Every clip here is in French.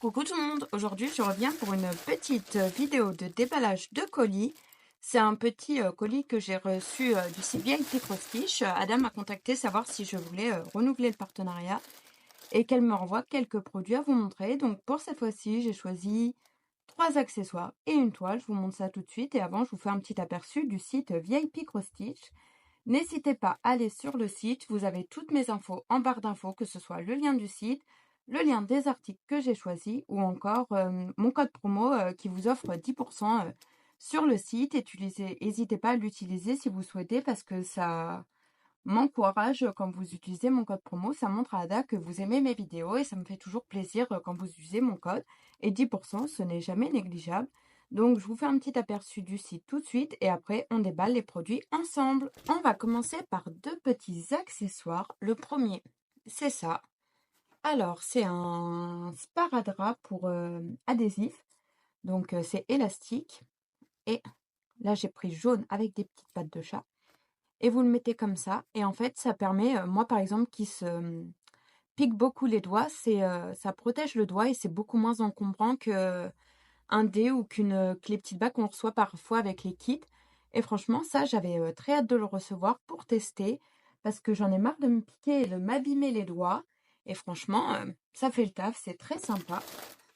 Coucou tout le monde, aujourd'hui je reviens pour une petite vidéo de déballage de colis. C'est un petit colis que j'ai reçu du site VIP Crossfish. Adam m'a contacté savoir si je voulais renouveler le partenariat et qu'elle me renvoie quelques produits à vous montrer. Donc pour cette fois-ci, j'ai choisi 3 accessoires et une toile. Je vous montre ça tout de suite et avant je vous fais un petit aperçu du site VIP Crossstitch. N'hésitez pas à aller sur le site, vous avez toutes mes infos en barre d'infos, que ce soit le lien du site, le lien des articles que j'ai choisis ou encore mon code promo qui vous offre 10% sur le site. N'hésitez pas à l'utiliser si vous souhaitez parce que ça m'encourage quand vous utilisez mon code promo. Ça montre à Ada que vous aimez mes vidéos et ça me fait toujours plaisir quand vous utilisez mon code. Et 10%, ce n'est jamais négligeable. Donc, je vous fais un petit aperçu du site tout de suite et après, on déballe les produits ensemble. On va commencer par deux petits accessoires. Le premier, c'est ça. Alors, c'est un sparadrap pour adhésif. Donc, c'est élastique. Et là, j'ai pris jaune avec des petites pattes de chat. Et vous le mettez comme ça. Et en fait, ça permet, moi par exemple, qui se pique beaucoup les doigts, ça protège le doigt et c'est beaucoup moins encombrant que un dé ou que les petites bagues qu'on reçoit parfois avec les kits. Et franchement, ça, j'avais très hâte de le recevoir pour tester parce que j'en ai marre de me piquer et de m'abîmer les doigts. Et franchement, ça fait le taf, c'est très sympa.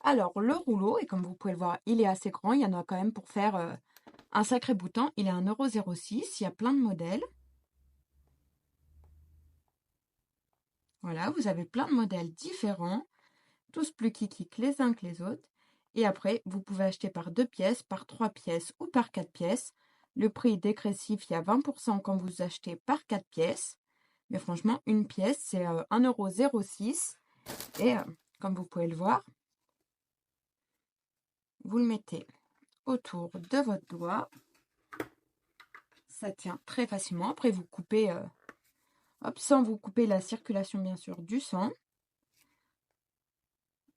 Alors, le rouleau, et comme vous pouvez le voir, il est assez grand. Il y en a quand même pour faire un sacré bouton. Il est à 1,06 €. Il y a plein de modèles. Voilà, vous avez plein de modèles différents, tous plus kikik les uns que les autres. Et après, vous pouvez acheter par 2 pièces, par 3 pièces ou par 4 pièces. Le prix est dégressif, il y a 20% quand vous achetez par 4 pièces. Mais franchement, une pièce, c'est 1,06 €. Et comme vous pouvez le voir, vous le mettez autour de votre doigt. Ça tient très facilement. Après, vous coupez, hop, sans vous couper la circulation, bien sûr, du sang.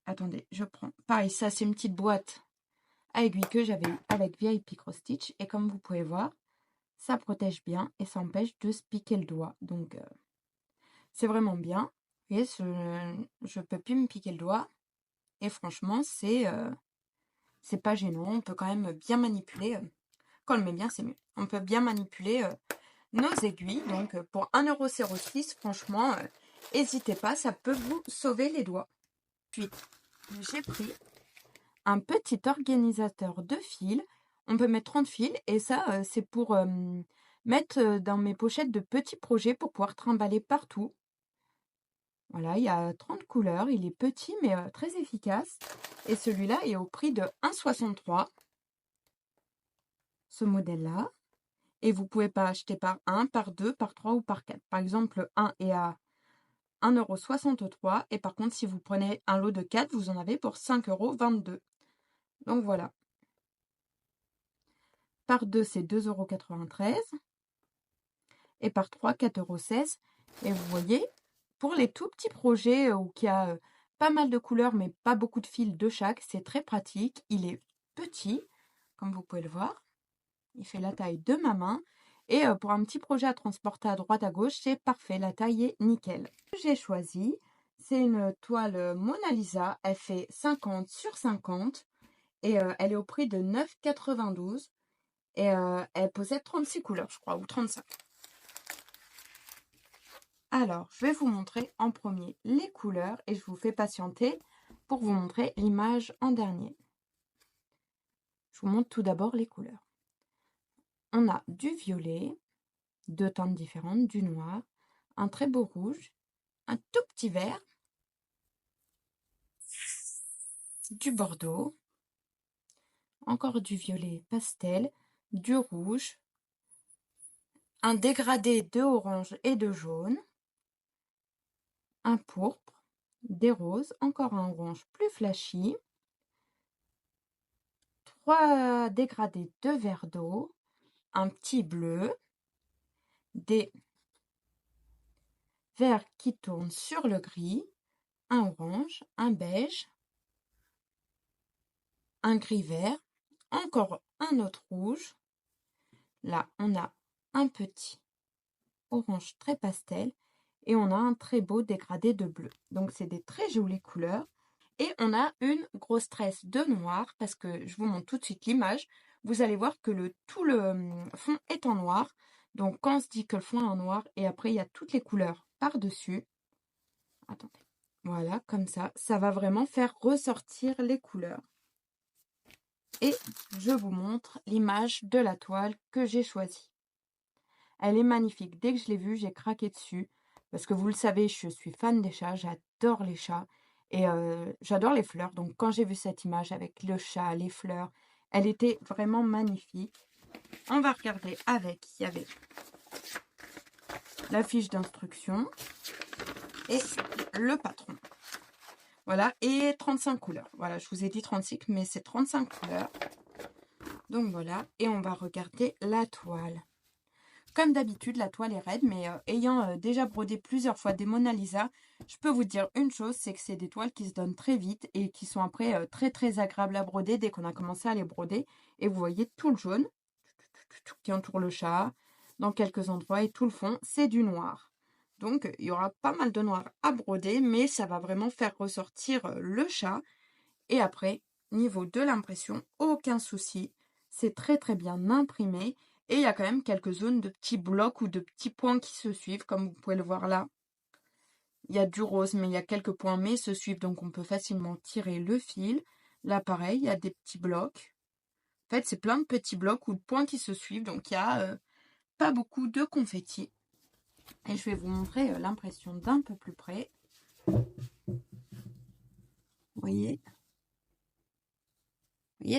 Attendez, je prends. Pareil, ça, c'est une petite boîte à aiguille que j'avais eu avec VIP Crossstitch. Et comme vous pouvez voir, ça protège bien et ça empêche de se piquer le doigt. Donc, c'est vraiment bien. Et je peux plus me piquer le doigt. Et franchement, c'est pas gênant. On peut quand même bien manipuler. Quand on le met bien, c'est mieux. On peut bien manipuler nos aiguilles. Donc, pour 1,06 €, franchement, n'hésitez pas. Ça peut vous sauver les doigts. Puis, j'ai pris un petit organisateur de fils. On peut mettre 30 fils et ça, c'est pour mettre dans mes pochettes de petits projets pour pouvoir trimballer partout. Voilà, il y a 30 couleurs. Il est petit mais très efficace. Et celui-là est au prix de 1,63 €. Ce modèle-là. Et vous pouvez pas acheter par 1, par 2, par 3 ou par 4. Par exemple, le 1 est à 1,63 € et par contre, si vous prenez un lot de 4, vous en avez pour 5,22 €. Donc voilà. Par 2, c'est 2,93 €. Et par 3, 4,16 €. Et vous voyez, pour les tout petits projets où il y a pas mal de couleurs, mais pas beaucoup de fils de chaque, c'est très pratique. Il est petit, comme vous pouvez le voir. Il fait la taille de ma main. Et pour un petit projet à transporter à droite à gauche, c'est parfait. La taille est nickel. Ce que j'ai choisi, c'est une toile Mona Lisa. Elle fait 50 sur 50. Et elle est au prix de 9,92 €. Et elle possède 36 couleurs, je crois, ou 35. Alors, je vais vous montrer en premier les couleurs et je vous fais patienter pour vous montrer l'image en dernier. Je vous montre tout d'abord les couleurs. On a du violet, deux teintes différentes, du noir, un très beau rouge, un tout petit vert, du bordeaux, encore du violet pastel, du rouge, un dégradé de orange et de jaune, un pourpre, des roses, encore un orange plus flashy, 3 dégradés de vert d'eau, un petit bleu, des verts qui tournent sur le gris, un orange, un beige, un gris vert, encore un autre rouge. Là, on a un petit orange très pastel et on a un très beau dégradé de bleu. Donc, c'est des très jolies couleurs. Et on a une grosse tresse de noir, parce que je vous montre tout de suite l'image. Vous allez voir que tout le fond est en noir. Donc quand on se dit que le fond est en noir, et après il y a toutes les couleurs par-dessus. Attendez. Voilà, comme ça va vraiment faire ressortir les couleurs. Et je vous montre l'image de la toile que j'ai choisie. Elle est magnifique. Dès que je l'ai vue, j'ai craqué dessus. Parce que vous le savez, je suis fan des chats. J'adore les chats. Et j'adore les fleurs. Donc quand j'ai vu cette image avec le chat, les fleurs, elle était vraiment magnifique. On va regarder avec. Il y avait la fiche d'instruction et le patron. Voilà, et 35 couleurs. Voilà, je vous ai dit 36, mais c'est 35 couleurs. Donc voilà, et on va regarder la toile. Comme d'habitude, la toile est raide, mais ayant déjà brodé plusieurs fois des Mona Lisa, je peux vous dire une chose, c'est que c'est des toiles qui se donnent très vite et qui sont après très très agréables à broder dès qu'on a commencé à les broder. Et vous voyez tout le jaune qui entoure le chat, dans quelques endroits, et tout le fond, c'est du noir. Donc, il y aura pas mal de noir à broder, mais ça va vraiment faire ressortir le chat. Et après, niveau de l'impression, aucun souci. C'est très très bien imprimé. Et il y a quand même quelques zones de petits blocs ou de petits points qui se suivent, comme vous pouvez le voir là. Il y a du rose, mais il y a quelques points, mais se suivent, donc on peut facilement tirer le fil. Là, pareil, il y a des petits blocs. En fait, c'est plein de petits blocs ou de points qui se suivent, donc il n'y a pas beaucoup de confetti. Et je vais vous montrer l'impression d'un peu plus près. Vous voyez,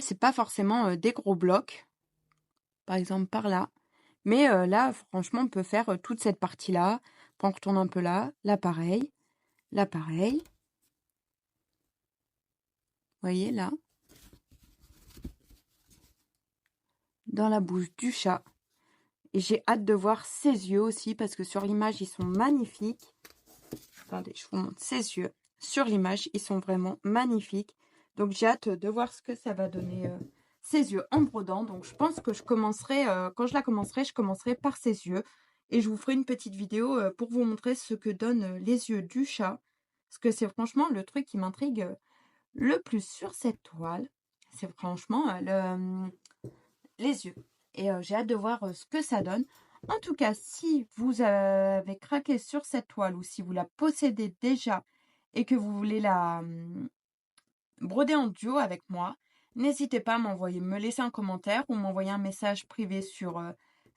c'est pas forcément des gros blocs. Par exemple, par là. Mais là, franchement, on peut faire toute cette partie-là. On retourne un peu là. Là, pareil. Là, pareil. Vous voyez, là. Dans la bouche du chat. Et j'ai hâte de voir ses yeux aussi, parce que sur l'image, ils sont magnifiques. Attendez, je vous montre ses yeux. Sur l'image, ils sont vraiment magnifiques. Donc, j'ai hâte de voir ce que ça va donner ses yeux en brodant. Donc, je pense que je commencerai, quand je la commencerai, je commencerai par ses yeux. Et je vous ferai une petite vidéo pour vous montrer ce que donnent les yeux du chat. Parce que c'est franchement le truc qui m'intrigue le plus sur cette toile. C'est franchement les yeux. Et j'ai hâte de voir ce que ça donne. En tout cas, si vous avez craqué sur cette toile ou si vous la possédez déjà et que vous voulez la broder en duo avec moi, n'hésitez pas à me laisser un commentaire ou m'envoyer un message privé sur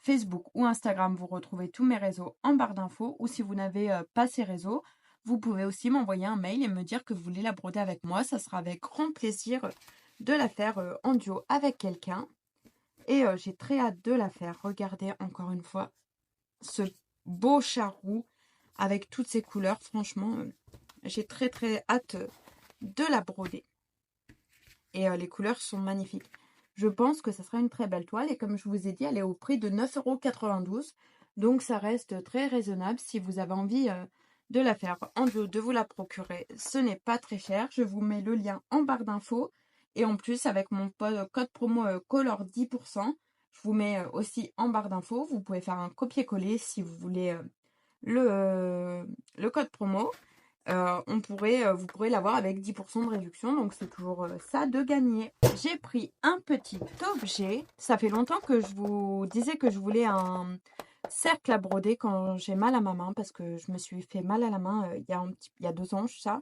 Facebook ou Instagram. Vous retrouvez tous mes réseaux en barre d'infos. Ou si vous n'avez pas ces réseaux, vous pouvez aussi m'envoyer un mail et me dire que vous voulez la broder avec moi. Ça sera avec grand plaisir de la faire en duo avec quelqu'un. Et j'ai très hâte de la faire. Regardez encore une fois ce beau charroux avec toutes ces couleurs. Franchement, j'ai très très hâte de la broder. Et les couleurs sont magnifiques. Je pense que ça sera une très belle toile. Et comme je vous ai dit, elle est au prix de 9,92 €. Donc ça reste très raisonnable si vous avez envie de la faire en duo, de vous la procurer. Ce n'est pas très cher. Je vous mets le lien en barre d'infos. Et en plus, avec mon code promo Color 10%, je vous mets aussi en barre d'infos. Vous pouvez faire un copier-coller si vous voulez le code promo. Vous pourrez l'avoir avec 10% de réduction, donc c'est toujours ça de gagner. J'ai pris un petit objet. Ça fait longtemps que je vous disais que je voulais un cercle à broder quand j'ai mal à ma main, parce que je me suis fait mal à la main il y a 2 ans, ça.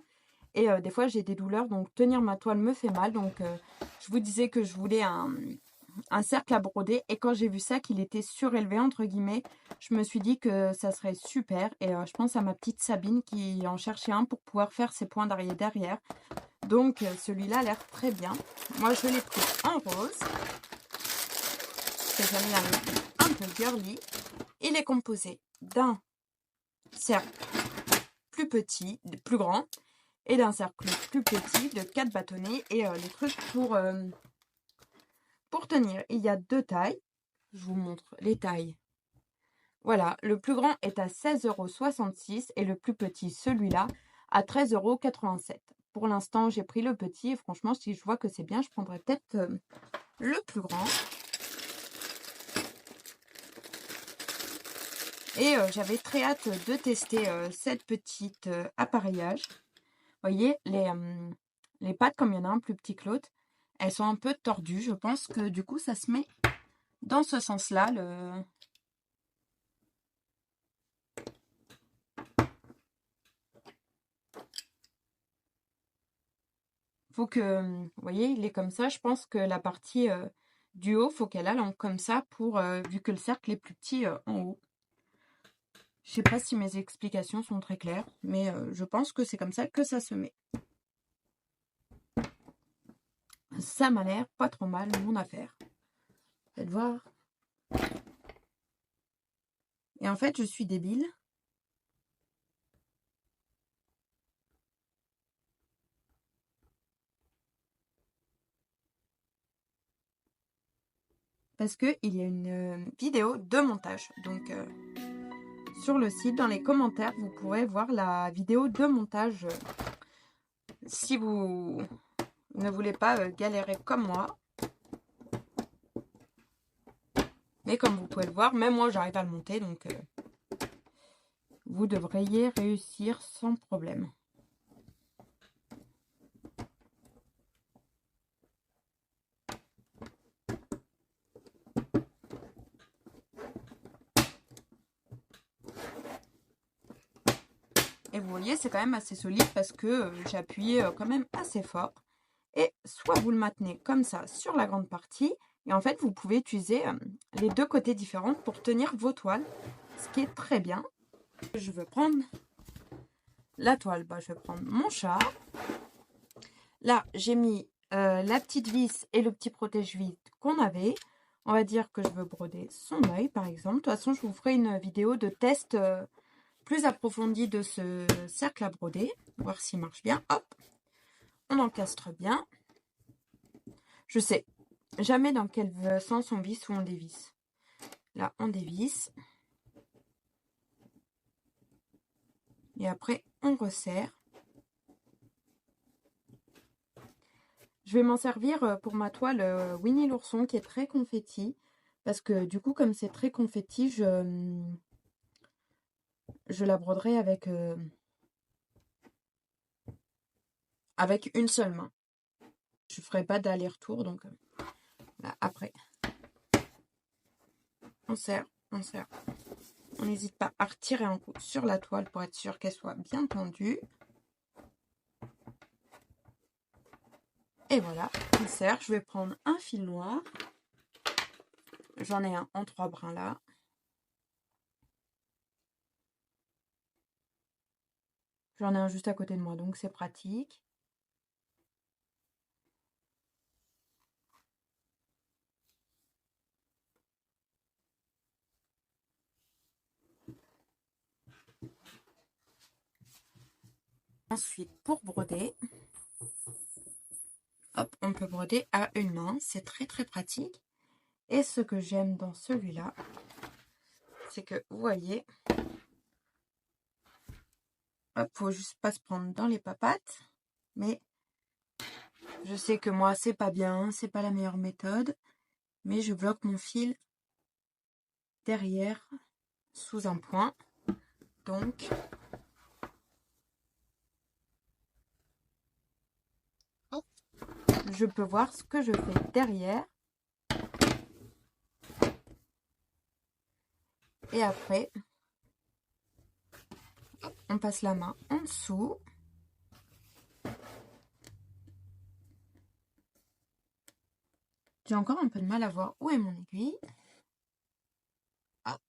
Et des fois j'ai des douleurs, donc tenir ma toile me fait mal. Donc je vous disais que je voulais un cercle à broder, et quand j'ai vu ça, qu'il était surélevé entre guillemets, je me suis dit que ça serait super. Et je pense à ma petite Sabine qui en cherchait un pour pouvoir faire ses points d'arrière derrière. Donc celui-là a l'air très bien. Moi je l'ai pris en rose, c'est un peu girly. Il est composé d'un cercle plus petit, plus grand, et d'un cercle plus petit de 4 bâtonnets. Et les trucs pour tenir, il y a 2 tailles. Je vous montre les tailles. Voilà, le plus grand est à 16,66 € et le plus petit, celui-là, à 13,87 €. Pour l'instant, j'ai pris le petit et franchement, si je vois que c'est bien, je prendrai peut-être le plus grand. Et j'avais très hâte de tester cette petite appareillage. Vous voyez, Les pattes, comme il y en a un plus petit que l'autre, elles sont un peu tordues. Je pense que du coup, ça se met dans ce sens-là. Faut que, vous voyez, il est comme ça. Je pense que la partie du haut, faut qu'elle aille comme ça pour, vu que le cercle est plus petit en haut. Je sais pas si mes explications sont très claires, mais je pense que c'est comme ça que ça se met. Ça m'a l'air pas trop mal, mon affaire. Faites voir. Et en fait, je suis débile. Parce qu'il y a une vidéo de montage. Donc, sur le site, dans les commentaires, vous pourrez voir la vidéo de montage. Si vous ne voulez pas galérer comme moi. Mais comme vous pouvez le voir, même moi, j'arrive à le monter. Donc, vous devriez réussir sans problème. Et vous voyez, c'est quand même assez solide parce que j'ai appuyé quand même assez fort. Et soit vous le maintenez comme ça sur la grande partie. Et en fait, vous pouvez utiliser les deux côtés différents pour tenir vos toiles. Ce qui est très bien. Je veux prendre la toile. Bah, je vais prendre mon chat. Là, j'ai mis la petite vis et le petit protège-vis qu'on avait. On va dire que je veux broder son œil, par exemple. De toute façon, je vous ferai une vidéo de test plus approfondie de ce cercle à broder. Voir s'il marche bien. Hop, on encastre bien. Je sais jamais dans quel sens on visse ou on dévisse. Là, on dévisse. Et après, on resserre. Je vais m'en servir pour ma toile Winnie l'ourson qui est très confetti. Parce que du coup, comme c'est très confetti, je la broderai avec une seule main. Je ne ferai pas d'aller-retour. Donc, là, après, on serre, on serre. On n'hésite pas à retirer un coup sur la toile pour être sûr qu'elle soit bien tendue. Et voilà, on serre. Je vais prendre un fil noir. J'en ai un en 3 brins là. J'en ai un juste à côté de moi, donc c'est pratique. Ensuite, pour broder, hop, on peut broder à une main. C'est très très pratique. Et ce que j'aime dans celui-là, c'est que vous voyez, hop, faut juste pas se prendre dans les papates. Mais je sais que moi, c'est pas bien, c'est pas la meilleure méthode. Mais je bloque mon fil derrière sous un point. Donc, je peux voir ce que je fais derrière. Et après, on passe la main en dessous. J'ai encore un peu de mal à voir où est mon aiguille. Hop.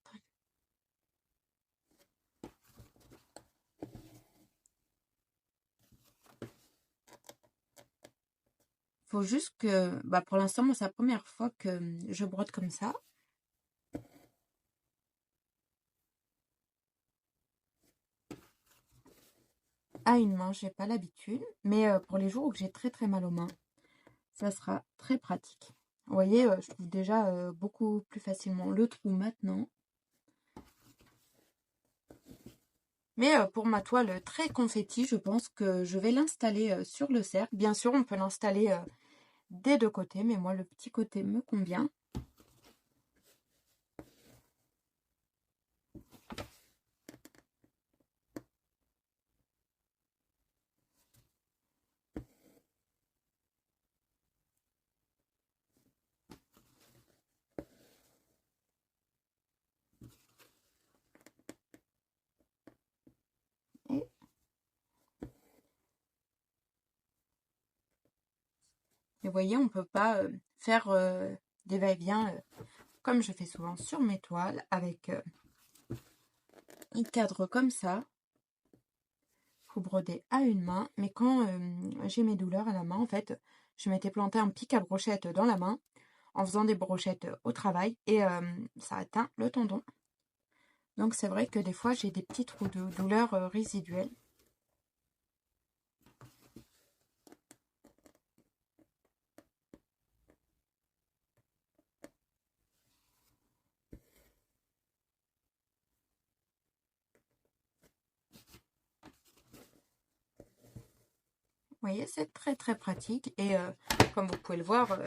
Faut juste que, bah pour l'instant, moi, c'est la première fois que je brode comme ça. À une main, j'ai pas l'habitude. Mais pour les jours où j'ai très très mal aux mains, ça sera très pratique. Vous voyez, je trouve déjà beaucoup plus facilement le trou maintenant. Mais pour ma toile très confetti, je pense que je vais l'installer sur le cercle. Bien sûr, on peut l'installer des deux côtés, mais moi, le petit côté me convient. Et vous voyez, on ne peut pas faire des va-et-vient comme je fais souvent sur mes toiles avec un cadre comme ça. Faut broder à une main, mais quand j'ai mes douleurs à la main, en fait, je m'étais planté un pic à brochette dans la main en faisant des brochettes au travail et ça atteint le tendon. Donc c'est vrai que des fois j'ai des petits trous de douleur résiduels. Vous voyez, c'est très très pratique et comme vous pouvez le voir,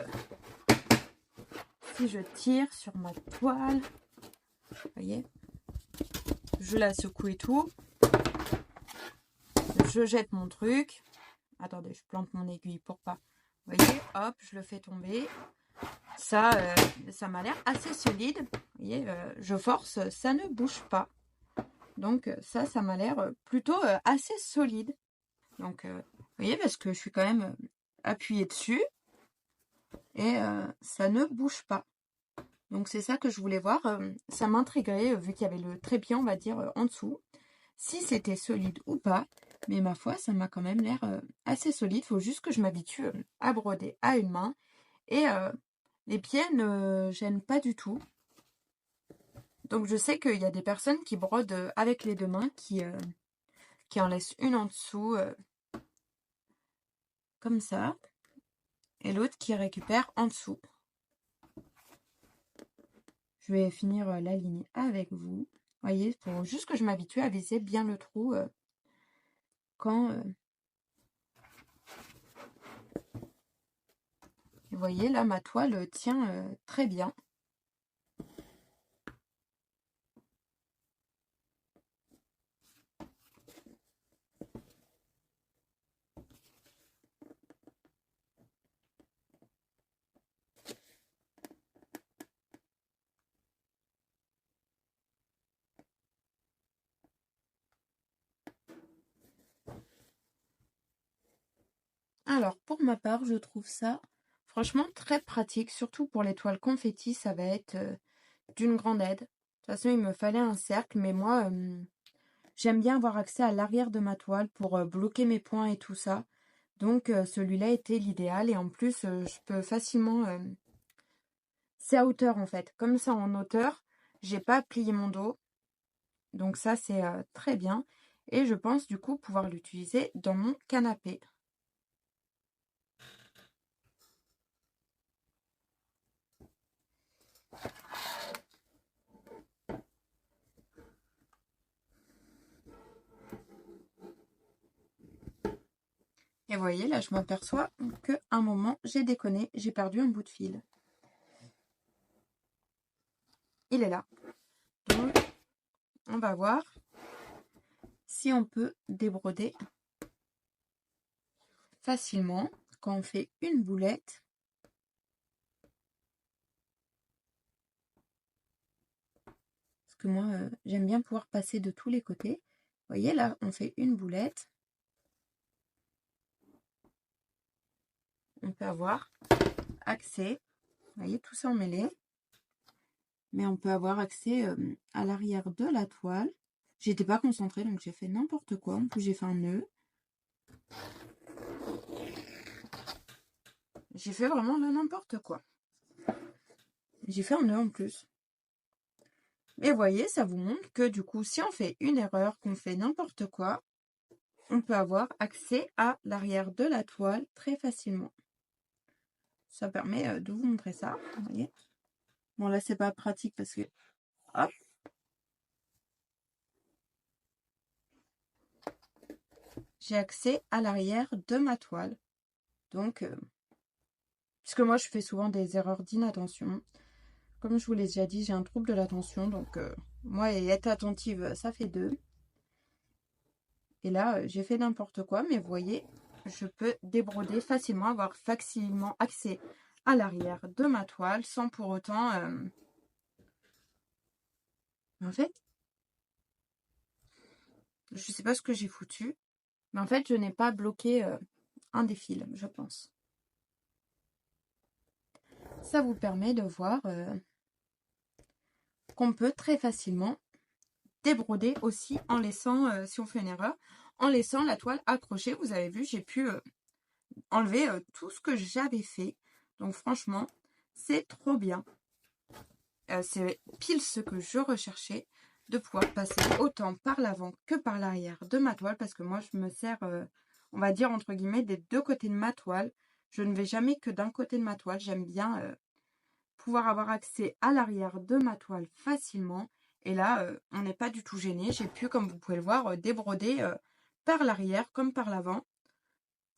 si je tire sur ma toile, vous voyez, je la secoue et tout, je jette mon truc. Attendez, je plante mon aiguille pour pas. Vous voyez, hop, je le fais tomber. Ça m'a l'air assez solide. Vous voyez, je force, ça ne bouge pas. Donc ça m'a l'air plutôt assez solide. Donc, vous voyez, parce que je suis quand même appuyée dessus et ça ne bouge pas. Donc c'est ça que je voulais voir. Ça m'intriguait vu qu'il y avait le trépied, on va dire, en dessous. Si c'était solide ou pas. Mais ma foi, ça m'a quand même l'air assez solide. Il faut juste que je m'habitue à broder à une main. Et les pieds ne gênent pas du tout. Donc je sais qu'il y a des personnes qui brodent avec les deux mains, qui en laissent une en dessous, comme ça. Et l'autre qui récupère en dessous. Je vais finir la ligne avec vous. Vous voyez, pour juste que je m'habitue à viser bien le trou quand... Vous voyez, là, ma toile tient très bien. Alors, pour ma part, je trouve ça franchement très pratique, surtout pour les toiles confetti, ça va être d'une grande aide. De toute façon, il me fallait un cercle, mais moi, j'aime bien avoir accès à l'arrière de ma toile pour bloquer mes points et tout ça. Donc, celui-là était l'idéal. Et en plus, je peux facilement... c'est à hauteur, en fait. Comme ça, en hauteur, j'ai pas plié mon dos. Donc ça, c'est très bien. Et je pense, du coup, pouvoir l'utiliser dans mon canapé. Et vous voyez, là, je m'aperçois qu'à un moment, j'ai déconné, j'ai perdu un bout de fil. Il est là. Donc, on va voir si on peut débroder facilement quand on fait une boulette. Parce que moi, j'aime bien pouvoir passer de tous les côtés. Vous voyez, là, on fait une boulette. On peut avoir accès, vous voyez, tout ça emmêlé. Mais on peut avoir accès à l'arrière de la toile. J'étais pas concentrée, donc j'ai fait n'importe quoi. En plus, j'ai fait un nœud. J'ai fait vraiment n'importe quoi. J'ai fait un nœud en plus. Et vous voyez, ça vous montre que du coup, si on fait une erreur, qu'on fait n'importe quoi, on peut avoir accès à l'arrière de la toile très facilement. Ça permet de vous montrer ça, vous voyez. Bon, là, c'est pas pratique parce que... Hop. J'ai accès à l'arrière de ma toile. Donc, puisque moi, je fais souvent des erreurs d'inattention. Comme je vous l'ai déjà dit, j'ai un trouble de l'attention. Donc, moi, et être attentive, ça fait deux. Et là, j'ai fait n'importe quoi. Mais vous voyez, je peux débroder facilement, avoir facilement accès à l'arrière de ma toile sans pour autant... En fait, je sais pas ce que j'ai foutu. Mais en fait, je n'ai pas bloqué un des fils, je pense. ça vous permet de voir qu'on peut très facilement débroder aussi en laissant, si on fait une erreur, en laissant la toile accrochée. Vous avez vu, j'ai pu enlever tout ce que j'avais fait. Donc franchement, c'est trop bien. C'est pile ce que je recherchais, de pouvoir passer autant par l'avant que par l'arrière de ma toile, parce que moi je me sers, on va dire entre guillemets, des deux côtés de ma toile. Je ne vais jamais que d'un côté de ma toile. J'aime bien pouvoir avoir accès à l'arrière de ma toile facilement. Et là, on n'est pas du tout gêné. J'ai pu, comme vous pouvez le voir, débroder par l'arrière comme par l'avant.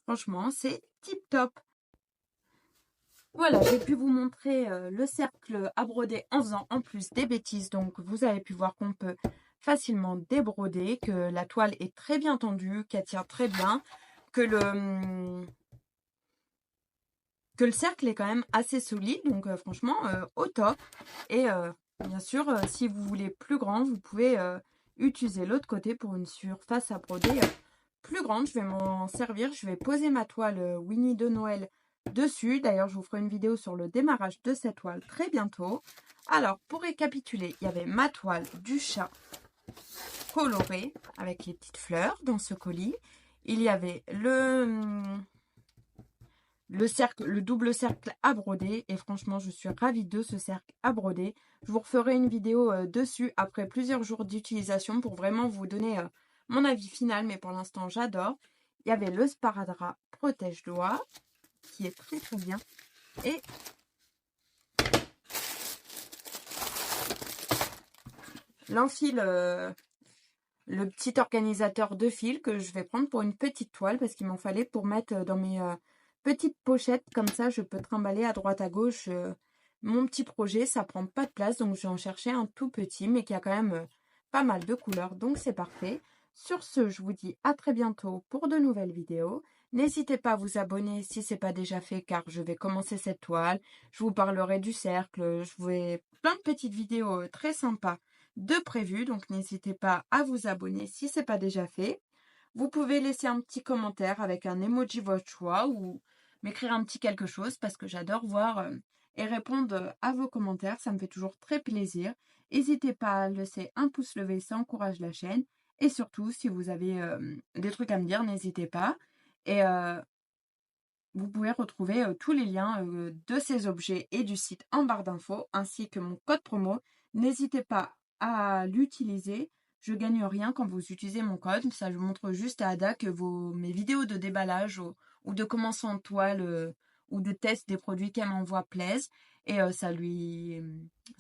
Franchement, c'est tip top. Voilà, j'ai pu vous montrer le cercle à broder en faisant en plus des bêtises. Donc, vous avez pu voir qu'on peut facilement débroder, que la toile est très bien tendue, qu'elle tient très bien, que le cercle est quand même assez solide. Donc, franchement, au top. Et bien sûr, si vous voulez plus grand, vous pouvez utiliser l'autre côté pour une surface à broder plus grande. Je vais m'en servir. Je vais poser ma toile Winnie de Noël dessus. D'ailleurs, je vous ferai une vidéo sur le démarrage de cette toile très bientôt. Alors, pour récapituler, il y avait ma toile du chat colorée avec les petites fleurs dans ce colis. Il y avait le double cercle à broder, et franchement je suis ravie de ce cercle à broder. Je vous referai une vidéo dessus après plusieurs jours d'utilisation pour vraiment vous donner mon avis final, mais pour l'instant j'adore. Il y avait le sparadrap protège-doigts qui est très très bien, et l'enfil, le petit organisateur de fil que je vais prendre pour une petite toile parce qu'il m'en fallait pour mettre dans mes petites pochettes. Comme ça, je peux trimballer à droite à gauche mon petit projet. Ça prend pas de place, donc je vais en chercher un tout petit, mais qui a quand même pas mal de couleurs. Donc c'est parfait. Sur ce, je vous dis à très bientôt pour de nouvelles vidéos. N'hésitez pas à vous abonner si ce n'est pas déjà fait, car je vais commencer cette toile. Je vous parlerai du cercle. Je vous fais plein de petites vidéos très sympas de prévu, donc n'hésitez pas à vous abonner si ce n'est pas déjà fait. Vous pouvez laisser un petit commentaire avec un emoji votre choix ou m'écrire un petit quelque chose parce que j'adore voir et répondre à vos commentaires. Ça me fait toujours très plaisir. N'hésitez pas à laisser un pouce levé, ça encourage la chaîne. Et surtout, si vous avez des trucs à me dire, n'hésitez pas. Et vous pouvez retrouver tous les liens de ces objets et du site en barre d'infos, ainsi que mon code promo. N'hésitez pas à l'utiliser. Je ne gagne rien quand vous utilisez mon code. Ça je montre juste à Ada que mes vidéos de déballage ou de commencement en toile ou de test des produits qu'elle m'envoie plaisent. Et ça lui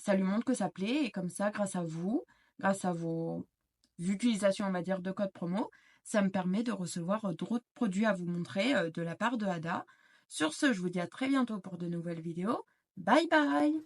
montre que ça plaît. Et comme ça, grâce à vous, grâce à vos utilisations, on va dire, de code promo, ça me permet de recevoir d'autres produits à vous montrer de la part de Ada. Sur ce, je vous dis à très bientôt pour de nouvelles vidéos. Bye bye!